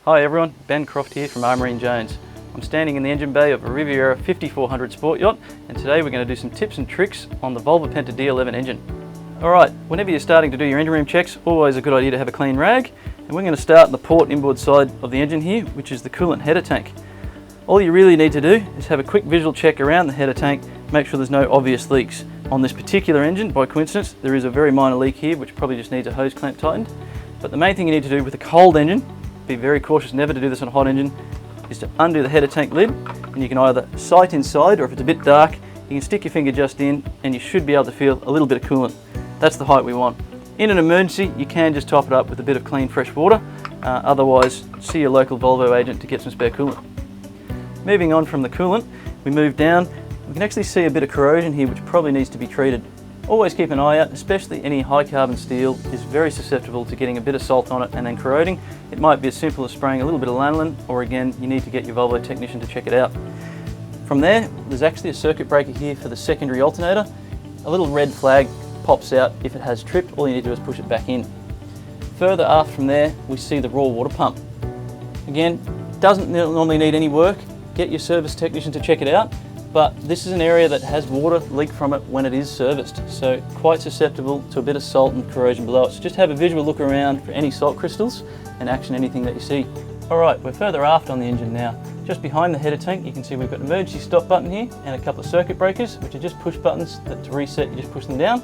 Hi everyone, Ben Croft here from Armoury & Jones. I'm standing in the engine bay of a Riviera 5400 sport yacht, and today we're going to do some tips and tricks on the Volvo Penta D11 engine. Alright, whenever you're starting to do your engine room checks, always a good idea to have a clean rag, and we're going to start in the port inboard side of the engine here, which is the coolant header tank. All you really need to do is have a quick visual check around the header tank, make sure there's no obvious leaks. On this particular engine, by coincidence, there is a very minor leak here which probably just needs a hose clamp tightened. But the main thing you need to do with a cold engine, be very cautious never to do this on a hot engine, is to undo the header tank lid, and you can either sight inside, or if it's a bit dark, you can stick your finger just in and you should be able to feel a little bit of coolant. That's the height we want. In an emergency, you can just top it up with a bit of clean fresh water, otherwise see your local Volvo agent to get some spare coolant. Moving on from the coolant, we move down, we can actually see a bit of corrosion here which probably needs to be treated. Always keep an eye out, especially any high carbon steel is very susceptible to getting a bit of salt on it and then corroding. It might be as simple as spraying a little bit of lanolin, or again, you need to get your Volvo technician to check it out. From there, there's actually a circuit breaker here for the secondary alternator. A little red flag pops out if it has tripped. All you need to do is push it back in. Further aft from there, we see the raw water pump. Again, doesn't normally need any work. Get your service technician to check it out. But this is an area that has water leak from it when it is serviced, so quite susceptible to a bit of salt and corrosion below it. So just have a visual look around for any salt crystals and action anything that you see. Alright, we're further aft on the engine now. Just behind the header tank you can see we've got an emergency stop button here and a couple of circuit breakers, which are just push buttons that to reset you just push them down.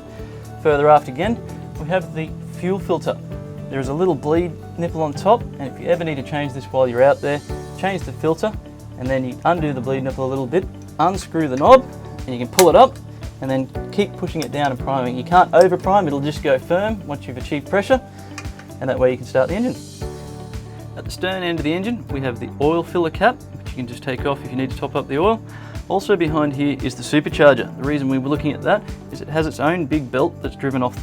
Further aft again we have the fuel filter. There is a little bleed nipple on top, and if you ever need to change this while you're out there, change the filter and then you undo the bleed nipple a little bit, unscrew the knob, and you can pull it up and then keep pushing it down and priming. You can't over prime, it'll just go firm once you've achieved pressure, and that way you can start the engine. At the stern end of the engine we have the oil filler cap, which you can just take off if you need to top up the oil. Also behind here is the supercharger. The reason we were looking at that is it has its own big belt that's driven off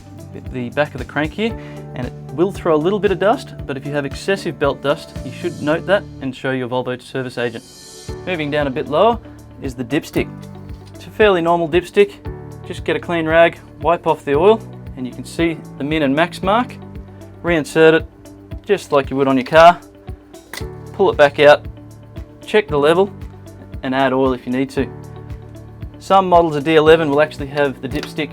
the back of the crank here, and it will throw a little bit of dust, but if you have excessive belt dust you should note that and show your Volvo service agent. Moving down a bit lower is the dipstick. It's a fairly normal dipstick. Just get a clean rag, wipe off the oil, and you can see the min and max mark. Reinsert it just like you would on your car, pull it back out, check the level, and add oil if you need to. Some models of D11 will actually have the dipstick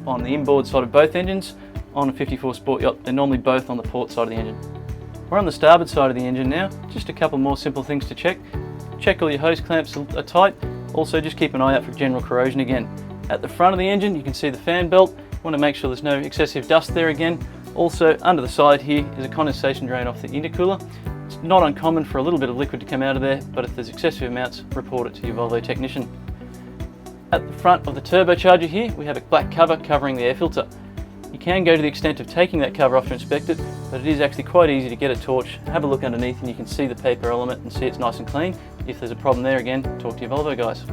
on the inboard side of both engines. On a 54 sport yacht, they're normally both on the port side of the engine. We're on the starboard side of the engine now. Just a couple more simple things to check. Check all your hose clamps are tight. Also just keep an eye out for general corrosion again. At the front of the engine you can see the fan belt. Want to make sure there's no excessive dust there again. Also under the side here is a condensation drain off the intercooler. It's not uncommon for a little bit of liquid to come out of there, but if there's excessive amounts, report it to your Volvo technician. At the front of the turbocharger here we have a black cover covering the air filter. You can go to the extent of taking that cover off to inspect it, but it is actually quite easy to get a torch, have a look underneath, and you can see the paper element and see it's nice and clean. If there's a problem there, again, talk to your Volvo guys.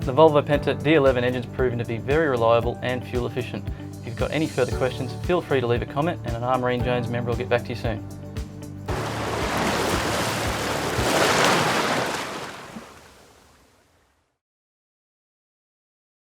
The Volvo Penta D11 engine's proven to be very reliable and fuel efficient. If you've got any further questions, feel free to leave a comment and an Armoury & Jones member will get back to you soon.